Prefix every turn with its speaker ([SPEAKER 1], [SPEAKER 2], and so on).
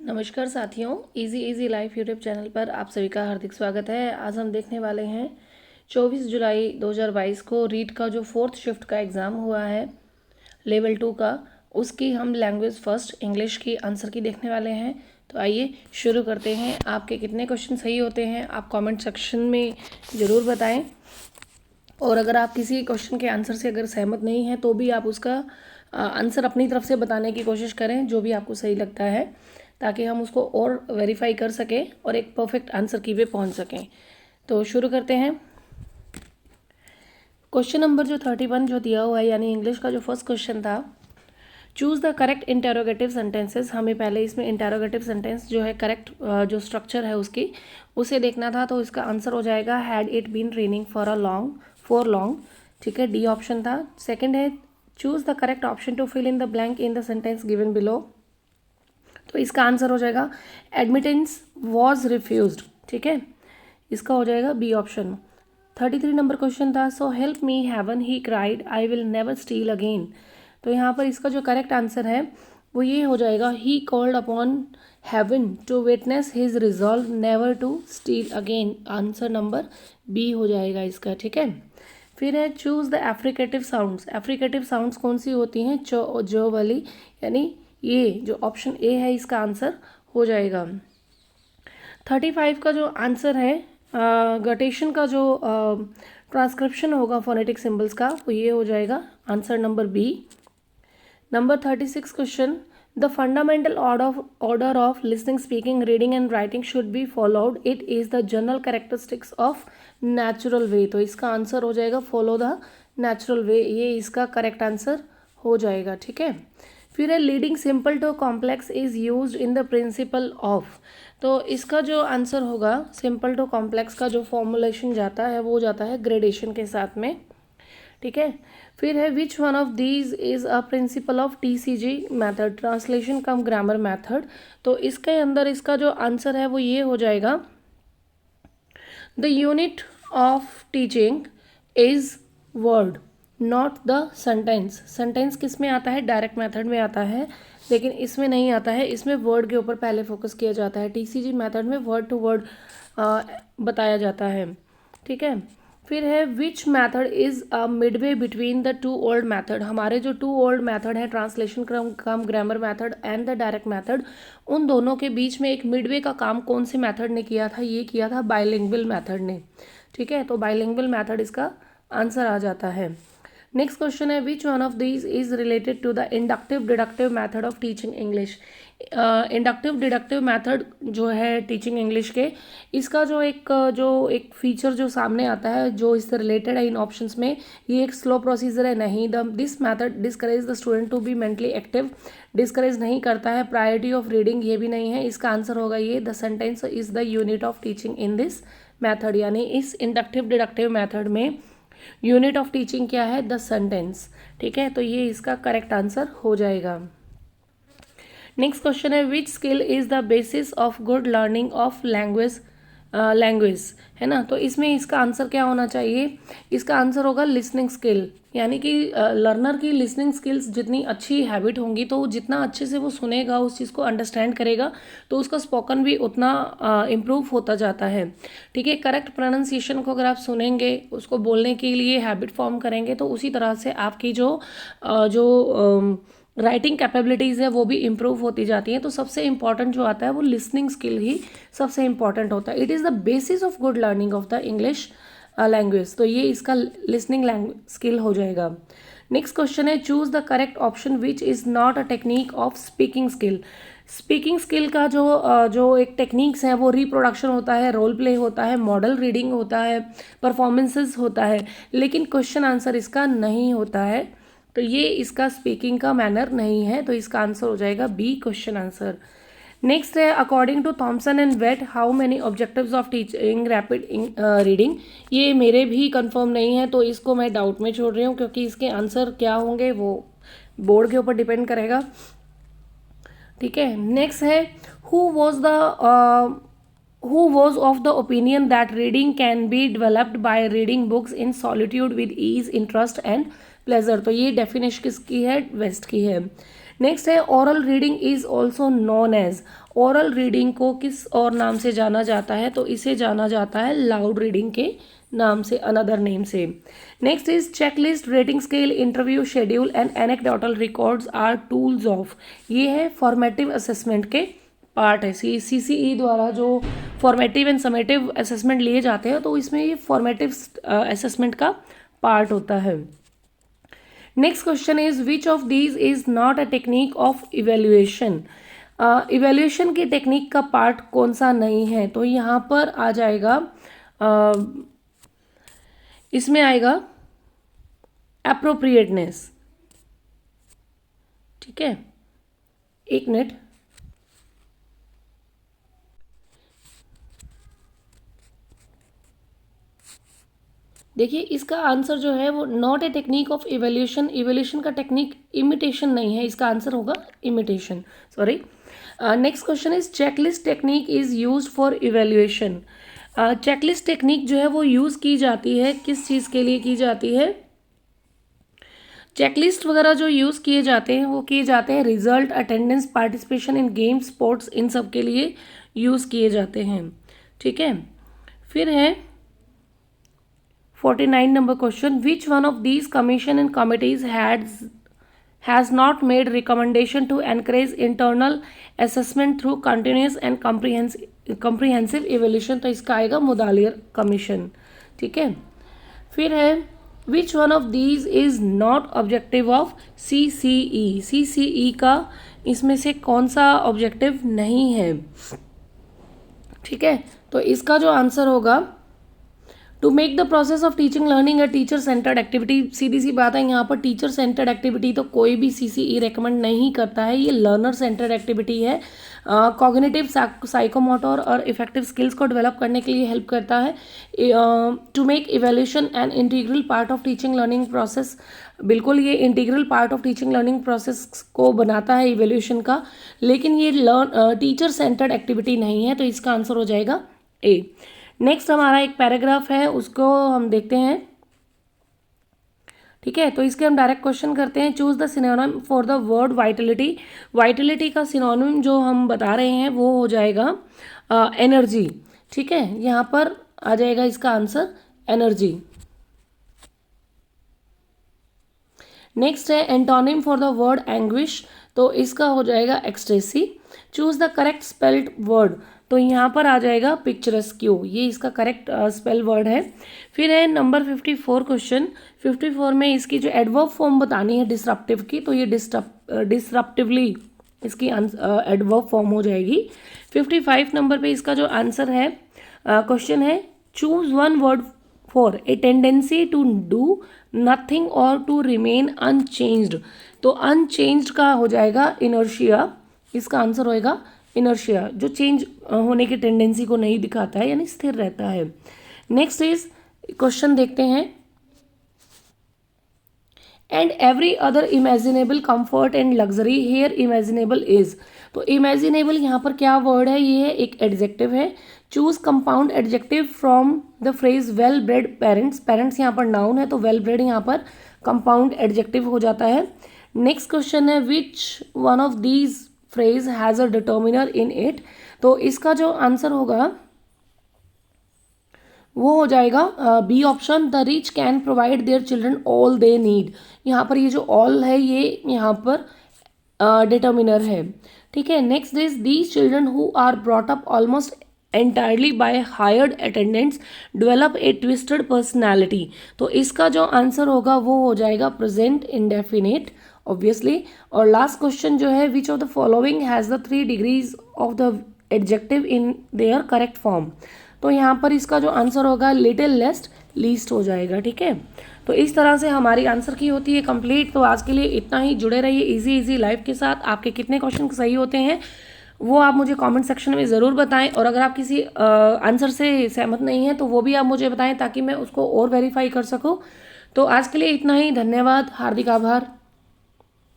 [SPEAKER 1] नमस्कार साथियों, easy easy life YouTube channel पर आप सभी का हार्दिक स्वागत है। आज हम देखने वाले हैं 24 जुलाई 2022 को रीट का जो फोर्थ शिफ्ट का एग्ज़ाम हुआ है लेवल 2 का, उसकी हम लैंग्वेज फर्स्ट इंग्लिश की आंसर की देखने वाले हैं। तो आइए शुरू करते हैं। आपके कितने क्वेश्चन सही होते हैं आप कमेंट सेक्शन में ज़रूर बताएं, और अगर आप किसी क्वेश्चन के आंसर से अगर सहमत नहीं हैं तो भी आप उसका आंसर अपनी तरफ से बताने की कोशिश करें, जो भी आपको सही लगता है, ताकि हम उसको और वेरीफाई कर सकें और एक परफेक्ट आंसर की पे पहुंच सकें। तो शुरू करते हैं। क्वेश्चन नंबर जो 31 जो दिया हुआ है, यानी इंग्लिश का जो फर्स्ट क्वेश्चन था, choose the correct interrogative sentences. हमें पहले इसमें इंटेरोगेटिव सेंटेंस जो है करेक्ट जो स्ट्रक्चर है उसकी उसे देखना था। तो इसका आंसर हो जाएगा had it been raining for long. ठीक है, डी ऑप्शन था। सेकंड है choose the correct option to fill in the blank in the sentence given below. तो इसका आंसर हो जाएगा एडमिटेंस वॉज रिफ्यूज्ड। ठीक है, इसका हो जाएगा बी ऑप्शन। 33 नंबर क्वेश्चन था, so help me heaven he cried I will never steel again. तो यहाँ पर इसका जो करेक्ट आंसर है वो ये हो जाएगा he called upon heaven to witness his resolve never to steal again. Answer number B हो जाएगा इसका। ठीक है, फिर है choose the affricative sounds. Affricative sounds कौन सी होती हैं? जो वाली, यानी ये जो ऑप्शन ए है इसका आंसर हो जाएगा। 35 का जो आंसर है गटेशन का जो ट्रांसक्रिप्शन होगा फोनेटिक सिंबल्स का, वो ये हो जाएगा answer number B. Number 36 question, the fundamental order of listening, speaking, reading and writing should be followed. It is the general characteristics of natural way. तो इसका आंसर हो जाएगा फॉलो द नेचुरल वे, ये इसका करेक्ट आंसर हो जाएगा। ठीक है, फिर है leading simple to complex is used in the principle of. तो इसका जो आंसर होगा सिंपल टू कॉम्प्लेक्स का जो फॉर्मुलेशन जाता है वो जाता है ग्रेडेशन के साथ में। ठीक है, फिर है which one of these is a principle of TCG method, translation come grammar method. तो इसके अंदर इसका जो आंसर है वो ये हो जाएगा the unit of teaching is word not the sentence. Sentence किस में आता है? डायरेक्ट मेथड में आता है, लेकिन इसमें नहीं आता है। इसमें वर्ड के ऊपर पहले फोकस किया जाता है। TCG मेथड में वर्ड टू वर्ड बताया जाता है। ठीक है, फिर है which method is a Midway between the two old method. हमारे जो टू ओल्ड मेथड है translation come grammar method and the direct method, उन दोनों के बीच में एक मिडवे का काम कौन से मेथड ने किया था? ये किया था बाइलिंगुअल मेथड ने। ठीक है, तो बाइलिंगुअल मेथड इसका आंसर आ जाता है। नेक्स्ट क्वेश्चन है which one of these is related to the inductive deductive method of teaching English. Inductive deductive method जो है टीचिंग इंग्लिश के, इसका जो एक फीचर जो सामने आता है जो इससे रिलेटेड है इन ऑप्शंस में, ये एक स्लो प्रोसीजर है नहीं। This method discourage the student to be mentally active, discourage नहीं करता है। प्रायोरिटी ऑफ रीडिंग, ये भी नहीं है। इसका आंसर होगा ये the sentence is the unit of teaching in this method, यानी इस इंडक्टिव डिडक्टिव मेथड में यूनिट ऑफ टीचिंग क्या है? The sentence. ठीक है, तो ये इसका करेक्ट आंसर हो जाएगा। नेक्स्ट क्वेश्चन है which skill is the basis of good learning of language, है ना। तो इसमें इसका आंसर क्या होना चाहिए? इसका आंसर होगा लिसनिंग स्किल, यानी कि लर्नर की लिसनिंग स्किल्स जितनी अच्छी हैबिट होंगी तो जितना अच्छे से वो सुनेगा, उस चीज़ को अंडरस्टैंड करेगा, तो उसका स्पोकन भी उतना इम्प्रूव होता जाता है। ठीक है, करेक्ट प्रोनाउंसिएशन को अगर आप सुनेंगे, उसको बोलने के लिए हैबिट फॉर्म करेंगे, तो उसी तरह से आपकी जो राइटिंग कैपेबिलिटीज़ है वो भी इम्प्रूव होती जाती हैं। तो सबसे इंपॉर्टेंट जो आता है वो लिसनिंग स्किल ही सबसे इंपॉर्टेंट होता है। It is the basis of good learning of the English language. तो ये इसका लिसनिंग स्किल हो जाएगा। नेक्स्ट क्वेश्चन है choose the correct option which is not a technique of speaking skill. Speaking skill का जो एक टेक्निक्स है वो रिप्रोडक्शन होता है, रोल प्ले होता है, मॉडल रीडिंग होता है, परफॉर्मेंसेस होता है, लेकिन क्वेश्चन आंसर इसका नहीं होता है। तो ये इसका स्पीकिंग का मैनर नहीं है, तो इसका आंसर हो जाएगा बी, क्वेश्चन आंसर। नेक्स्ट है according to Thomson and West how many objectives of teaching rapid reading. ये मेरे भी कंफर्म नहीं है, तो इसको मैं डाउट में छोड़ रही हूँ, क्योंकि इसके आंसर क्या होंगे वो बोर्ड के ऊपर डिपेंड करेगा। ठीक है, नेक्स्ट है who was of the opinion that reading can be developed by reading books in solitude with ease, interest and pleasure. तो ये डेफिनेशन किसकी है? वेस्ट की है। नेक्स्ट है oral reading is also known as, oral reading को किस और नाम से जाना जाता है, तो इसे जाना जाता है लाउड रीडिंग के नाम से, अनदर नेम से। Next is checklist, rating scale, interview schedule and anecdotal records are tools of, ये है फॉर्मेटिव असेसमेंट के पार्ट है। CCE द्वारा जो फॉर्मेटिव एंड समेटिव असेसमेंट लिए जाते हैं तो इसमें ये फॉर्मेटिव असेसमेंट का पार्ट होता है। Next question is which of these is not a technique of evaluation, evaluation की टेक्निक का पार्ट कौन सा नहीं है, तो यहाँ पर आ जाएगा इसमें आएगा एप्रोप्रिएटनेस। ठीक है, एक मिनट, देखिए इसका आंसर जो है वो not a technique of evaluation, evaluation का टेक्निक इमिटेशन नहीं है, इसका आंसर होगा imitation, sorry. Next question is checklist technique is used for evaluation, checklist technique जो है वो यूज़ की जाती है किस चीज़ के लिए की जाती है, चेकलिस्ट वगैरह जो यूज़ किए जाते हैं वो किए जाते हैं result, attendance, participation in game, sports, इन सब के लिए यूज़ किए जाते हैं। ठीक है, फिर है 49 नंबर question, which one of these commission and committees has not made recommendation to encourage internal assessment through continuous and comprehensive evolution, तो इसका आएगा मुदालियर कमीशन। ठीक है, फिर है which one of these is not objective of CCE, CCE का इसमें से कौन सा ऑब्जेक्टिव नहीं है। ठीक है, तो इसका जो आंसर होगा to make the process of teaching learning a teacher centred activity, सीधी सी बात है यहाँ पर टीचर सेंटर्ड एक्टिविटी तो कोई भी CCE रेकमेंड नहीं करता है, ये लर्नर सेंटर्ड एक्टिविटी है। कॉग्निटिव, साइकोमोटर और इफेक्टिव स्किल्स को डेवलप करने के लिए हेल्प करता है। To make evaluation an integral part of teaching learning process, बिल्कुल ये integral part of teaching learning process को बनाता है इवेल्यूशन का, लेकिन ये टीचर सेंटर्ड एक्टिविटी नहीं है, तो इसका आंसर हो जाएगा A। नेक्स्ट हमारा एक पैराग्राफ है, उसको हम देखते हैं। ठीक है, तो इसके हम डायरेक्ट क्वेश्चन करते हैं। Choose the synonym for the word Vitality, Vitality का सिनोनिम जो हम बता रहे हैं वो हो जाएगा एनर्जी। ठीक है, यहाँ पर आ जाएगा इसका आंसर एनर्जी। नेक्स्ट है antonym for the word anguish, तो इसका हो जाएगा ecstasy. Choose the correct spelled word, तो यहाँ पर आ जाएगा पिक्चरस्क्यू, ये इसका करेक्ट स्पेल वर्ड है। फिर है नंबर 54 क्वेश्चन, 54 में इसकी जो एडवर्ब फॉर्म बतानी है डिसरप्टिव की, तो ये डिसरप्टिवली इसकी एडवर्ब फॉर्म हो जाएगी। 55 नंबर पे इसका जो आंसर है क्वेश्चन है choose one word for a tendency to do nothing और टू रिमेन अनचेंज्ड, तो अनचेंज्ड का हो जाएगा इनर्शिया, इसका आंसर होएगा इनर्शिया, जो चेंज होने की टेंडेंसी को नहीं दिखाता है यानी स्थिर रहता है। नेक्स्ट इज क्वेश्चन देखते हैं, and every other imaginable comfort and luxury here imaginable is, तो इमेजिनेबल यहाँ पर क्या वर्ड है, ये है एक एडजेक्टिव है। Choose compound adjective from the phrase well bread parents, parents यहाँ पर नाउन है तो वेल ब्रेड यहाँ पर कंपाउंड एडजेक्टिव हो जाता है। नेक्स्ट क्वेश्चन है which one of these phrase has a determiner in it, तो इसका जो आंसर होगा वो हो जाएगा B option, the rich can provide their children all they need, यहाँ पर ये जो ऑल है ये यहाँ पर डिटर्मिनर है। ठीक है, next is these children who are brought up almost entirely by hired attendants develop a twisted personality, तो इसका जो आंसर होगा वो हो जाएगा प्रेजेंट इंडेफिनेट ऑब्वियसली। और लास्ट क्वेश्चन जो है which of the following has the 3 degrees of the adjective in their correct form, तो यहाँ पर इसका जो आंसर होगा लिटिल, लेस्ट, लीस्ट हो जाएगा। ठीक है, तो इस तरह से हमारी आंसर की होती है कंप्लीट। तो आज के लिए इतना ही, जुड़े रहिए इजी लाइफ के साथ। आपके कितने क्वेश्चन सही होते हैं वो आप मुझे कमेंट सेक्शन में ज़रूर बताएं, और अगर आप किसी आंसर से सहमत नहीं हैं तो वो भी आप मुझे बताएं ताकि मैं उसको और वेरीफाई कर सकूं। तो आज के लिए इतना ही, धन्यवाद, हार्दिक आभार।